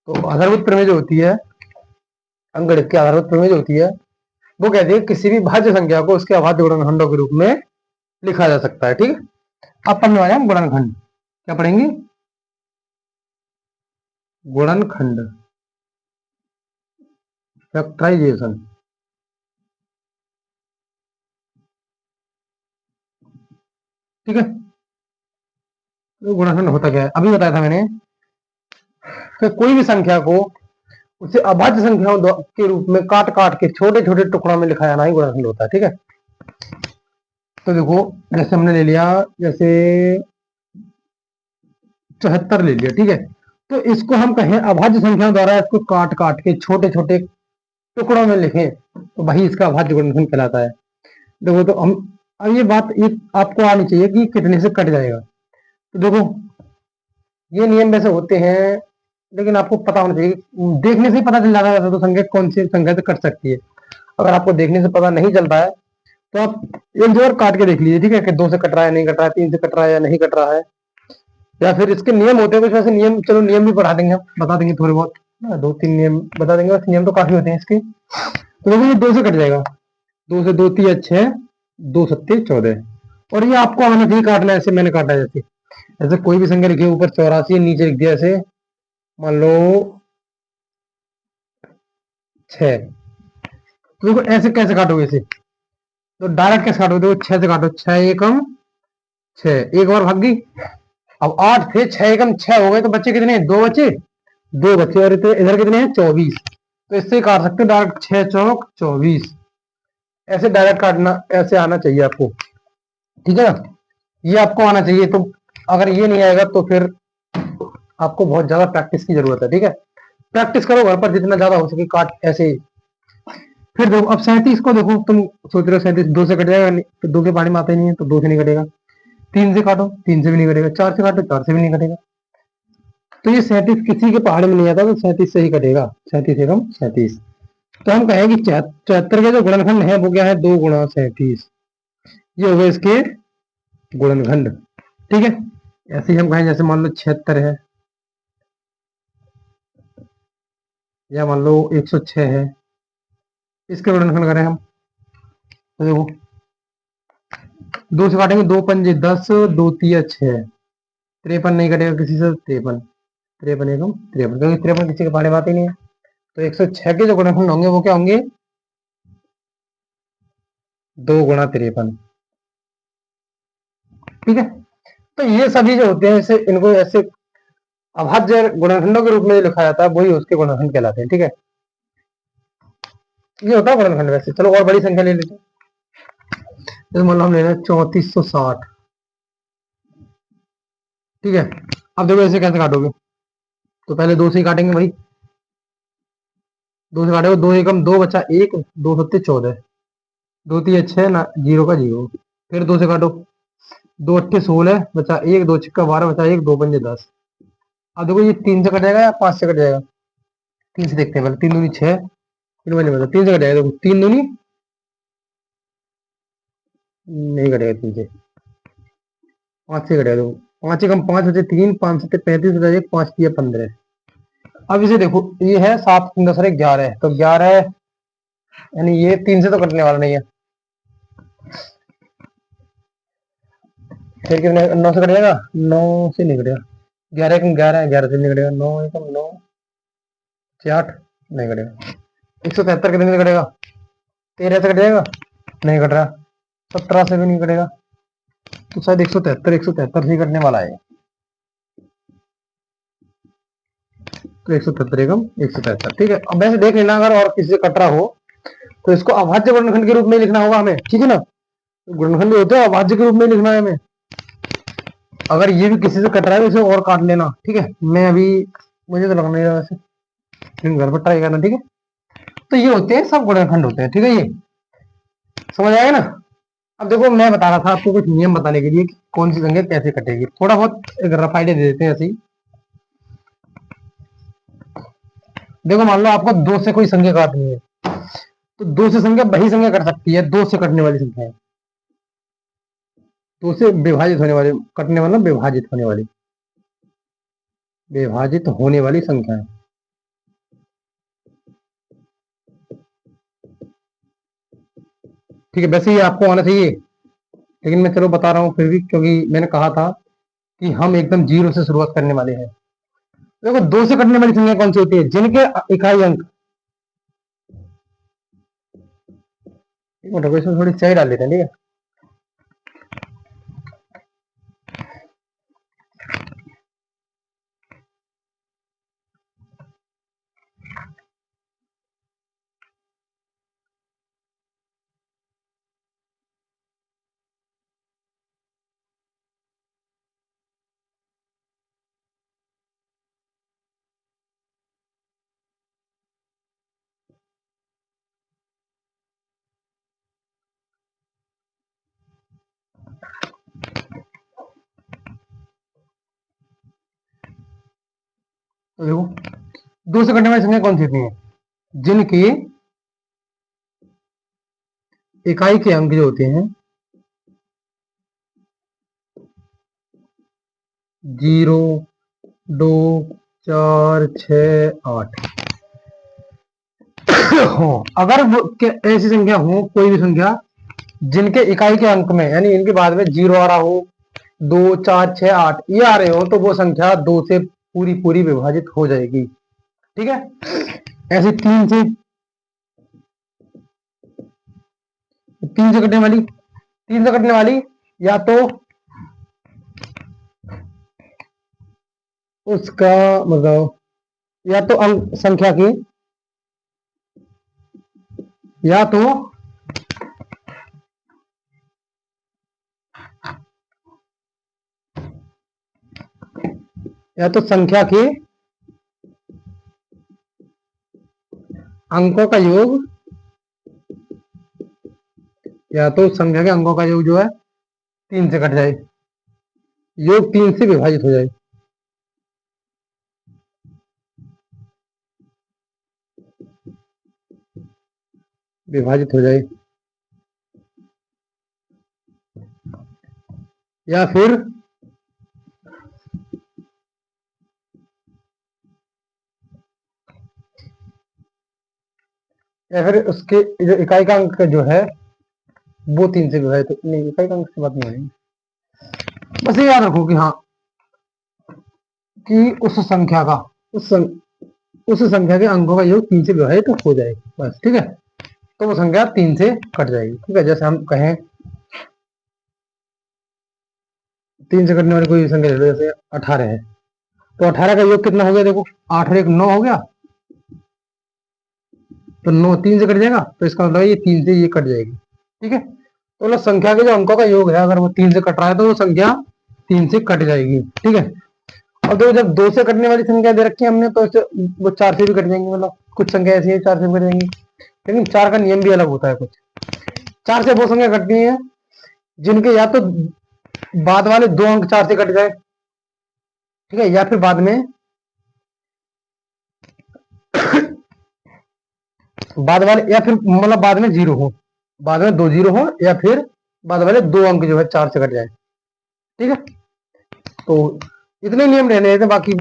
तो आधारभूत प्रमेय जो होती है, अंकगणित की आधारभूत प्रमेय जो होती है, वो कहती है किसी भी भाज्य संख्या को उसके अभाज्य गुणनखंडों के रूप में लिखा जा सकता है। ठीक है, अब पढ़ने वाले हम गुणनखंड। क्या पढ़ेंगे? गुणनखंड, फैक्टराइजेशन। ठीक है, तो गुणनखंड होता क्या है? अभी बताया था मैंने कि कोई भी संख्या को उसे अभाज्य संख्याओं के रूप में काट काट के छोटे छोटे टुकड़ों में लिखा जाना ही गुणनखंड होता है। ठीक है, तो देखो जैसे हमने ले लिया, जैसे 74 ले लिया। ठीक है, तो इसको हम कहें अभाज्य संख्याओं द्वारा इसको काट काट के छोटे छोटे टुकड़ों में लिखें तो वही इसका अभाज्य गुणनखंड कहलाता है। देखो तो हम, अब ये बात ये आपको आनी चाहिए कि कितने से कट जाएगा। तो देखो ये नियम वैसे होते हैं, लेकिन आपको पता होना चाहिए, देखने से ही पता चल जाता है तो संख्या कौन सी संख्या से कट सकती है। अगर आपको देखने से पता नहीं चलता है तो आप एक दो और काट के देख लीजिए। ठीक है, कि 2 से कट रहा है, नहीं कट रहा है, 3 से कट रहा है या नहीं कट रहा है, या फिर इसके नियम होते हैं कुछ वैसे नियम। चलो नियम भी पढ़ा देंगे, हम बता देंगे थोड़े बहुत, 2-3 नियम बता देंगे, बस नियम तो काफी होते हैं इसके। तो देखो ये 2 से कट जाएगा, 2 से 2 3 6, 2 7 14, और ये आपको आना चाहिए काटना, ऐसे मैंने काटा है। जैसे ऐसे कोई भी संख्या लिखी है, ऊपर 84 नीचे लिख दिया ऐसे, मान लो 6, तो देखो ऐसे कैसे काटोगे इसे? तो डायरेक्ट कैसे काटोगे? देखो 6 से काटो, 6 एकम 6, एक बार भाग गई। अब 8 फिर 6 एकम 6 हो गए, तो बच्चे कितने? 2 बच्चे, 2 बच्चे, और इधर कितने हैं? 24। तो इससे काट सकते हो डायरेक्ट, 6 चौक 24, ऐसे डायरेक्ट काटना, ऐसे आना चाहिए आपको। ठीक है ना, ये आपको आना चाहिए। तो अगर ये नहीं आएगा तो फिर आपको बहुत ज्यादा प्रैक्टिस की जरूरत है। ठीक है, प्रैक्टिस करो घर पर जितना ज्यादा हो सके, काट ऐसे। फिर देखो अब 37 को देखो, तुम सोच रहे हो 37 2 से कट जाएगा, तो 2 के पानी में आता ही नहीं है, तो 2 से नहीं कटेगा। 3 से काटो, 3 से भी नहीं कटेगा। 4 से काटो, 4 से भी नहीं कटेगा। तो ये 37 किसी के पहाड़ में नहीं आता, तो 37 से ही कटेगा, 37 एकम 37। तो हम कहें कि 74 के जो गुणनखंड है वो क्या है? 2 गुणा 37, ये हो गए इसके गुणनखंड। ठीक है, ऐसे ही हम कहें जैसे मान लो 76 है, या मान लो 106 है, इसके गुणनखंड करें हम, तो देखो 2 से काटेंगे, 2 पंजे 10, 2 तिया 6, 53 नहीं कटेगा किसी से, 53, 53 एकम 53, क्योंकि 53 किसी के पहाड़े में आते ही नहीं है। तो 106 के जो गुणनखंड होंगे वो क्या होंगे? 2 गुणा 53। ठीक है, तो ये सभी जो होते हैं, इसे इनको ऐसे अभाज्य गुणनखंडों के रूप में लिखा जाता है, वही उसके गुणनखंड कहलाते हैं। ठीक है, ये होता है गुणनखंड। वैसे चलो और बड़ी संख्या ले लेते हैं, जैसे मान लो हम ले रहे हैं 3460। ठीक है, अब देखो ऐसे कैसे काटोगे? तो पहले 2 से ही काटेंगे भाई, 2 से काटेंगे, 2 एकम 2 बचा 1, 2 सत्ते 14, 2 तिया 6 ना, 0 का 0। फिर 2 से काटो, 2 अट्ठे 16 बचा 1, 2 छिक्का 12 बचा 1, 2 पंजे 10। अब देखो ये 3 से कट जाएगा या 5 से कट जाएगा? 3 से देखते हैं पहले, 3 दूनी 6, 3 पंजे बचा 3 से कट जाएगा। देखो 3 दूनी नहीं कटेगा, 3 से 5 से कटेगा। देखो 5 एकम 5 बचे 3, 5 सत्ते 35 बचा 1, 5 तिया 15। अब इसे देखो, ये है 7 10 11, तो 11, यानी ये 3 से तो कटने वाला नहीं है। फिर कितने? 9 से कटेगा? 9 से नहीं कटेगा। 11 एकम 11 है, 11 से नहीं कटेगा। 9 एकम 9 से 8 नहीं कटेगा। 173 कितने से कटेगा? 13 से कट जाएगा? नहीं कट रहा। 17 से भी नहीं कटेगा, तो शायद 173 से ही कटने वाला है। तो 173 एकम 173। ठीक है, अब वैसे देख लेना, अगर और किसी से कट रहा हो तो इसको अभाज्य गुणनखंड के रूप में लिखना होगा हमें। ठीक है ना, गुणनखंड होता है अभाज्य के रूप में लिखना है हमें। अगर ये भी किसी से कट रहा है तो इसे और काट लेना। ठीक है, मैं अभी, मुझे तो लग नहीं रहा वैसे, लेकिन घर पर ट्राई करना। ठीक है, तो ये होते हैं सब गुणनखंड होते हैं। ठीक है, ये समझ आएगा ना? अब देखो मैं बता रहा था आपको कुछ नियम बताने के लिए कि कौन सी संख्या कैसे कटेगी, थोड़ा बहुत एक रफ आइडिया दे देते हैं ऐसे ही। देखो मान लो आपको 2 से कोई संख्या काटनी है, तो 2 से संख्या वही संख्या कट सकती है, 2 से कटने वाली संख्या है, 2 से विभाजित होने वाली, कटने वाला विभाजित होने वाली, विभाजित होने वाली संख्या है। ठीक है, वैसे ही आपको आना चाहिए, लेकिन मैं चलो बता रहा हूँ फिर भी, क्योंकि मैंने कहा था कि हम एकदम जीरो से शुरुआत करने वाले हैं। देखो, दो से कटने वाली संख्या कौन सी होती है? जिनके इकाई अंक, इसमें थोड़ी सही डाल देते हैं, ठीक है। तो देखो, दो से कटने वाली संख्या कौन सी होती है? जिनकी इकाई के अंक जो होते हैं 0, 2, 4, 6, 8 हो। अगर वो ऐसी संख्या हो, कोई भी संख्या जिनके इकाई के अंक में, यानी इनके बाद में 0 आ रहा हो, 2, 4, 6, 8 ये आ रहे हो, तो वो संख्या 2 से पूरी पूरी विभाजित हो जाएगी, ठीक है। ऐसे तीन से कटने वाली या तो उसका मतलब, या तो अंक संख्या की, या तो संख्या के अंकों का योग, या तो संख्या के अंकों का योग जो है 3 से कट जाए, योग 3 से विभाजित हो जाए। विभाजित हो जाए, या फिर उसके जो इकाई का अंक जो है वो 3 से विभाजित नहीं, इकाई का अंक से बात नहीं है। बस ये याद रखो कि हाँ, कि उस संख्या का उस संख्या के अंकों का योग 3 से विभाजित हो जाए, बस, ठीक है। तो वो संख्या 3 से कट जाएगी, ठीक है। जैसे हम कहें 3 से कटने वाली कोई संख्या ले लो, जैसे 18 है, तो 18 का योग कितना हो गया? देखो, 8 और 1 9 हो गया, तो 9 3 से कट जाएगा, तो इसका मतलब ये 3 से ये कट जाएगी, ठीक है। तो मतलब संख्या के जो अंकों का योग है, अगर वो 3 से कट रहा है तो वो संख्या 3 से कट जाएगी, ठीक है। और देखो, जब 2 से कटने वाली संख्या दे रखी है हमने, तो वो 4 से भी कट जाएंगी, मतलब कुछ संख्या ऐसी है 4 से भी कट जाएंगी, लेकिन 4 का नियम भी अलग होता है कुछ। 4 से वो संख्या कटती है जिनके या तो बाद वाले 2 अंक 4 से कट जाए, ठीक है, या फिर बाद में या फिर मतलब बाद में 0 हो, बाद में 2 0 हो, या फिर बाद वाले 2 अंक जो है 4 से कट जाए, ठीक है। तो इतने नियम रहने हैं, बाकी